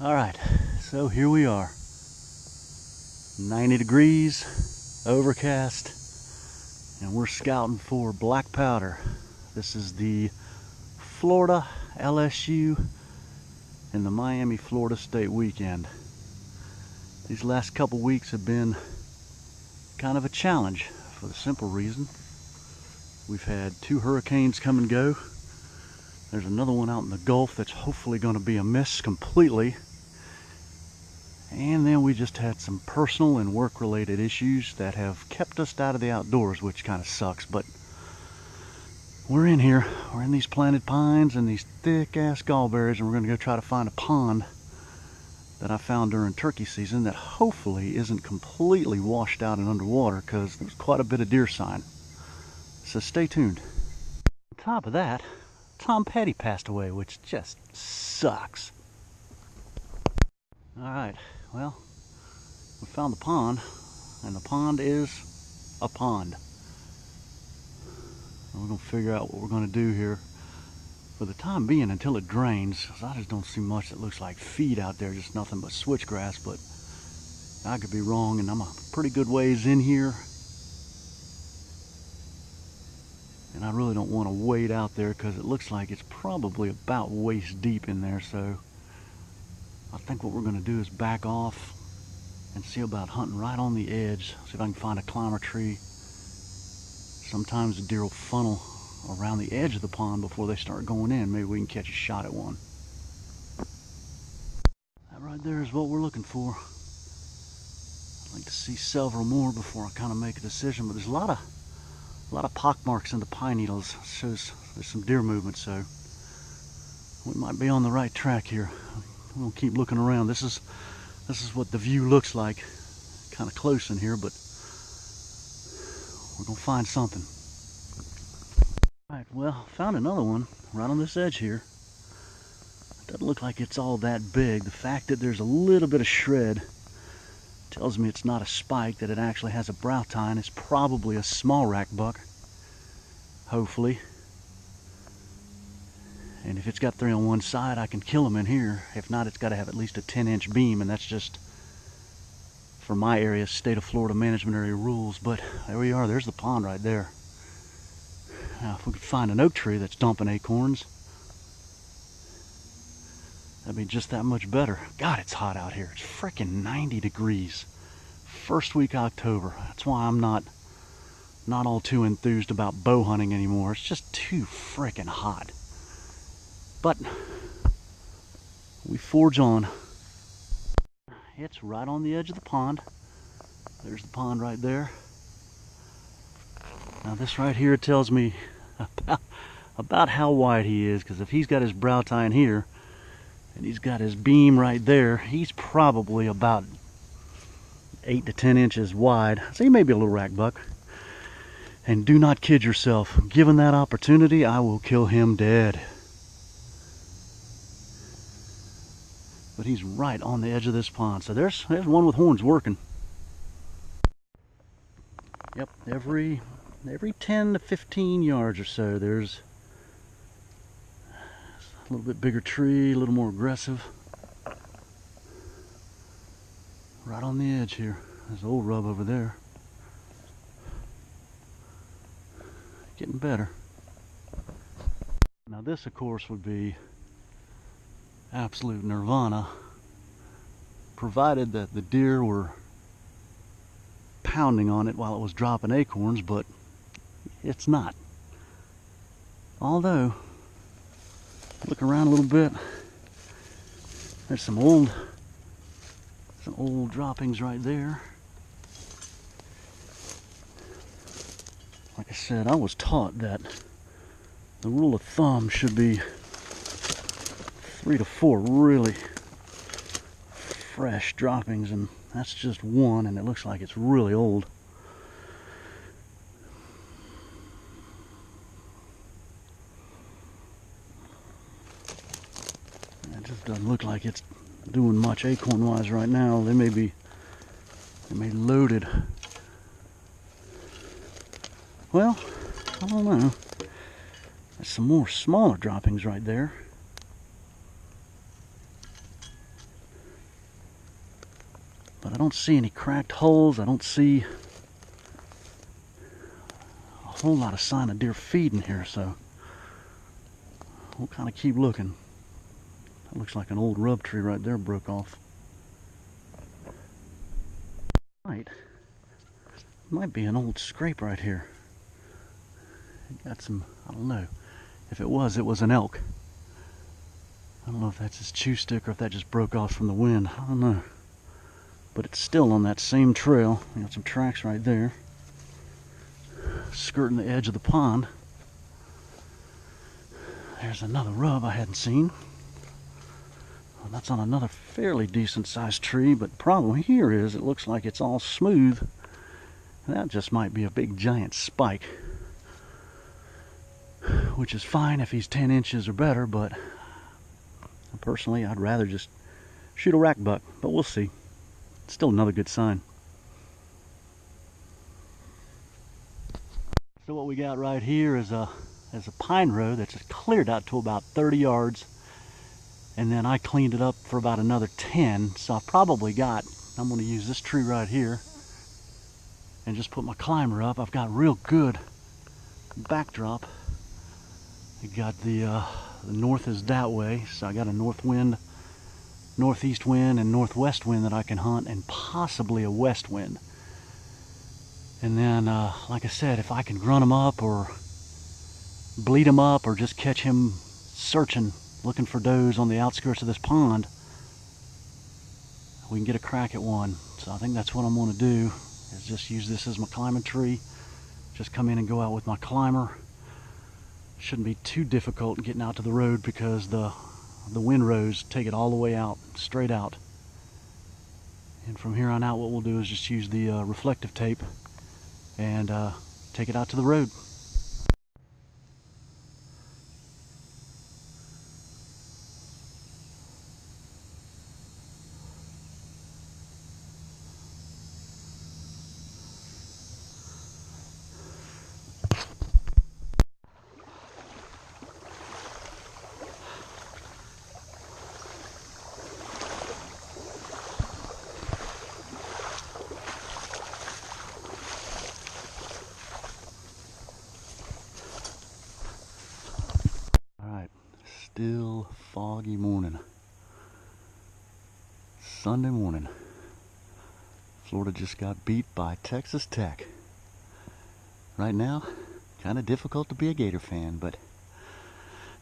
Alright, so here we are. 90 degrees, overcast, and we're scouting for black powder. This is the Florida LSU and the Miami Florida State weekend. These last couple weeks have been kind of a challenge for the simple reason we've had 2 hurricanes come and go. There's another one out in the Gulf that's hopefully going to be a miss completely. And then we just had some personal and work-related issues that have kept us out of the outdoors, which kind of sucks. But we're in here. We're in these planted pines and these thick-ass gallberries, and we're going to go try to find a pond that I found during turkey season that hopefully isn't completely washed out and underwater, because there's quite a bit of deer sign. So stay tuned. On top of that, Tom Petty passed away, which just sucks. Alright, well, we found the pond, and the pond is a pond. And we're going to figure out what we're going to do here for the time being until it drains. I just don't see much that looks like feed out there, just nothing but switchgrass, but I could be wrong, and I'm a pretty good ways in here. And I really don't want to wade out there because it looks like it's probably about waist deep in there, so I think what we're going to do is back off and see about hunting right on the edge. See if I can find a climber tree. Sometimes the deer will funnel around the edge of the pond before they start going in. Maybe we can catch a shot at one. That right there is what we're looking for. I'd like to see several more before I kind of make a decision, but there's a lot of pock marks in the pine needles. It shows there's some deer movement, so we might be on the right track here. We'll keep looking around. This is what the view looks like, kind of close in here, but we're gonna find something. All right, well, found another one right on this edge here. It doesn't look like it's all that big. The fact that there's a little bit of shred tells me it's not a spike, that it actually has a brow tine. It's probably a small rack buck, hopefully. And if it's got 3 on one side, I can kill them in here. If not, it's got to have at least a 10-inch beam, and that's just, for my area, state of Florida management area rules. But there we are. There's the pond right there. Now, if we could find an oak tree that's dumping acorns, that'd be just that much better. God, it's hot out here. It's freaking 90 degrees. First week of October. That's why I'm not all too enthused about bow hunting anymore. It's just too freaking hot. But we forge on. It's right on the edge of the pond. There's the pond right there. Now this right here tells me about how wide he is, because if he's got his brow tine here and he's got his beam right there, he's probably about 8 to 10 inches wide. So he may be a little rack buck. And do not kid yourself. Given that opportunity, I will kill him dead. But he's right on the edge of this pond. So there's one with horns working. Yep, every 10 to 15 yards or so, there's a little bit bigger tree, a little more aggressive. Right on the edge here. There's an old rub over there. Getting better. Now this, of course, would be absolute nirvana, provided that the deer were pounding on it while it was dropping acorns, but it's not. Although, look around a little bit, there's some old droppings right there. Like I said, I was taught that the rule of thumb should be 3 to 4 really fresh droppings, and that's just one, and it looks like it's really old. It just doesn't look like it's doing much acorn wise right now. They may be loaded. Well, I don't know. There's some more smaller droppings right there. don't see any cracked holes. I don't see a whole lot of sign of deer feeding here, so we'll kind of keep looking. That looks like an old rub tree right there broke off. Might be an old scrape right here. It got some, I don't know. If it was an elk. I don't know if that's his chew stick or if that just broke off from the wind. I don't know. But it's still on that same trail. You got some tracks right there. Skirting the edge of the pond. There's another rub I hadn't seen. Well, that's on another fairly decent sized tree, but the problem here is it looks like it's all smooth. And that just might be a big giant spike. Which is fine if he's 10 inches or better, but personally I'd rather just shoot a rack buck, but we'll see. It's still another good sign. So what we got right here is a pine row that's cleared out to about 30 yards, and then I cleaned it up for about another 10. So I probably got, I'm going to use this tree right here and just put my climber up. I've got real good backdrop. I got the north is that way, so I got a north wind, northeast wind, and northwest wind that I can hunt, and possibly a west wind. And then, like I said, if I can grunt him up or bleed him up or just catch him searching, looking for does on the outskirts of this pond, we can get a crack at one. So I think that's what I'm going to do, is just use this as my climbing tree. Just come in and go out with my climber. Shouldn't be too difficult getting out to the road because the windrows take it all the way out, straight out. And from here on out, what we'll do is just use the reflective tape and take it out to the road. Still foggy morning. Sunday morning. Florida just got beat by Texas Tech. Right now, kind of difficult to be a Gator fan, but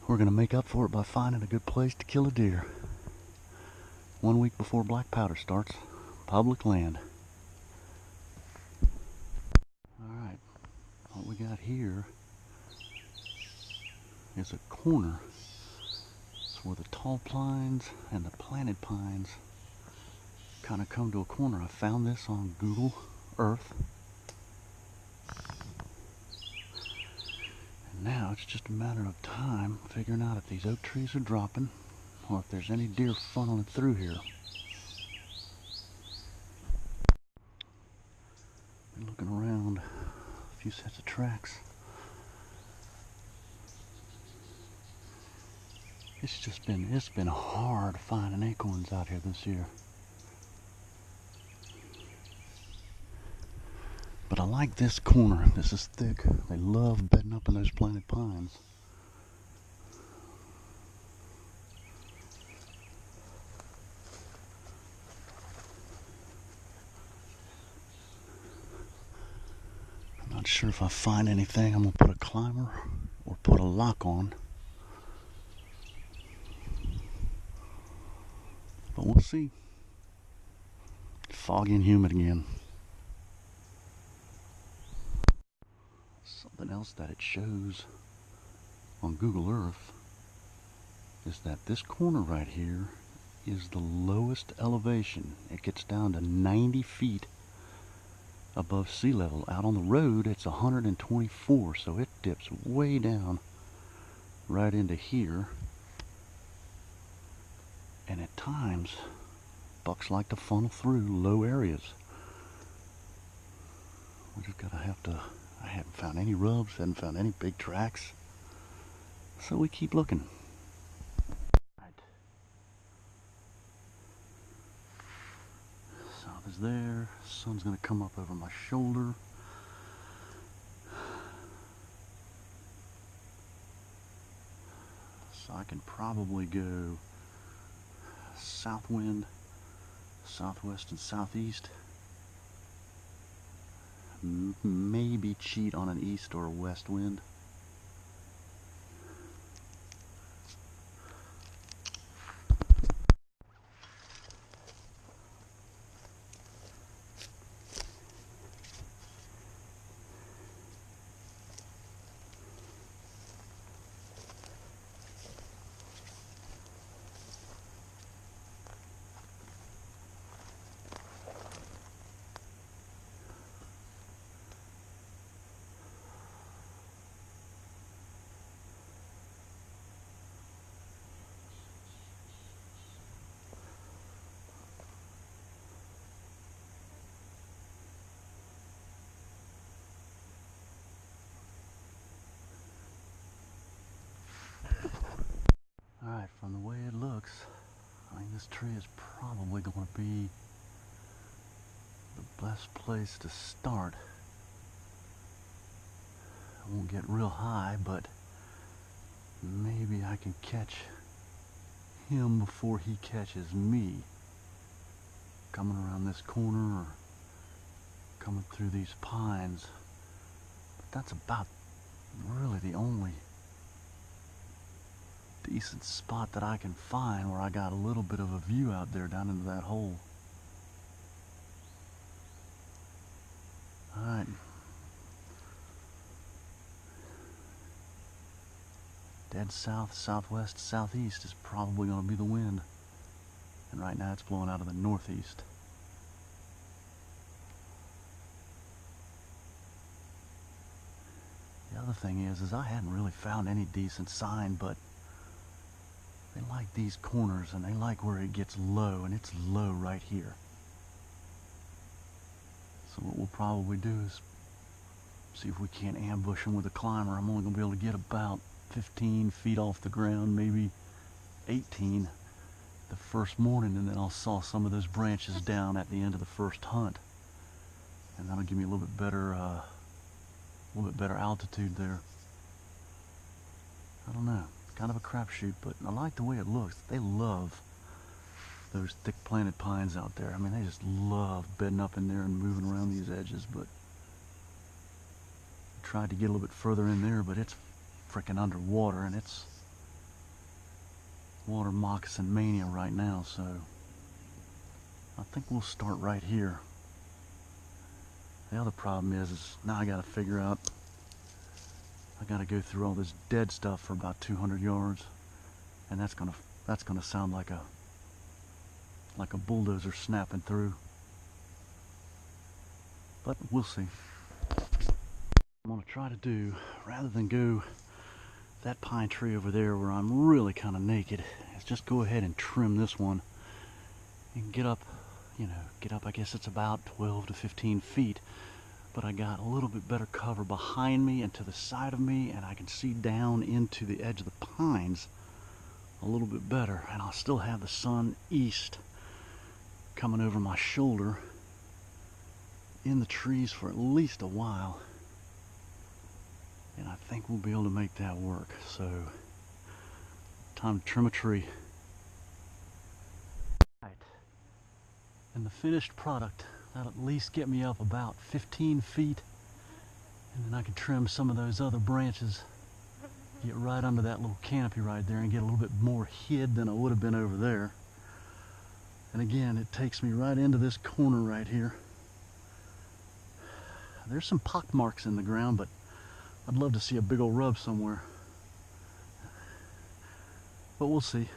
we're going to make up for it by finding a good place to kill a deer. 1 week before black powder starts, public land. Alright, what we got here is a corner where the tall pines and the planted pines kind of come to a corner. I found this on Google Earth, and now it's just a matter of time figuring out if these oak trees are dropping or if there's any deer funneling through here. Been looking around, a few sets of tracks. It's been hard finding acorns out here this year. But I like this corner. This is thick. They love bedding up in those planted pines. I'm not sure if I find anything. I'm gonna put a climber or put a lock on. But we'll see. Foggy and humid again. Something else that it shows on Google Earth is that this corner right here is the lowest elevation. It gets down to 90 feet above sea level. Out on the road, it's 124, so it dips way down right into here. And at times, bucks like to funnel through low areas. We just gotta I haven't found any rubs, haven't found any big tracks. So we keep looking. Right. So this pines there. Sun's gonna come up over my shoulder. So I can probably go south wind, southwest and southeast. Maybe cheat on an east or a west wind. Alright, from the way it looks, I think this tree is probably going to be the best place to start. I won't get real high, but maybe I can catch him before he catches me. Coming around this corner or coming through these pines. But that's about really the only decent spot that I can find where I got a little bit of a view out there down into that hole. Alright. Dead south, southwest, southeast is probably going to be the wind. And right now it's blowing out of the northeast. The other thing is I hadn't really found any decent sign, but they like these corners and they like where it gets low, and it's low right here. So what we'll probably do is see if we can't ambush them with a climber. I'm only going to be able to get about 15 feet off the ground, maybe 18 the first morning, and then I'll saw some of those branches down at the end of the first hunt, and that'll give me a little bit better altitude there. I don't know, kind of a crapshoot, but I like the way it looks. They love those thick planted pines out there. I mean, they just love bedding up in there and moving around these edges. But I tried to get a little bit further in there, but it's freaking underwater, and it's water moccasin mania right now, so I think we'll start right here. The other problem is now I gotta figure out, I gotta go through all this dead stuff for about 200 yards, and that's gonna sound like a bulldozer snapping through. But we'll see. I'm gonna try to do, rather than go that pine tree over there where I'm really kind of naked, is just go ahead and trim this one and get up, I guess it's about 12 to 15 feet, but I got a little bit better cover behind me and to the side of me, and I can see down into the edge of the pines a little bit better, and I'll still have the sun east coming over my shoulder in the trees for at least a while. And I think we'll be able to make that work. So, time to trim a tree. Right. And the finished product, that'll at least get me up about 15 feet. And then I can trim some of those other branches, get right under that little canopy right there, and get a little bit more hid than I would have been over there. And again, it takes me right into this corner right here. There's some pock marks in the ground, but I'd love to see a big old rub somewhere. But we'll see.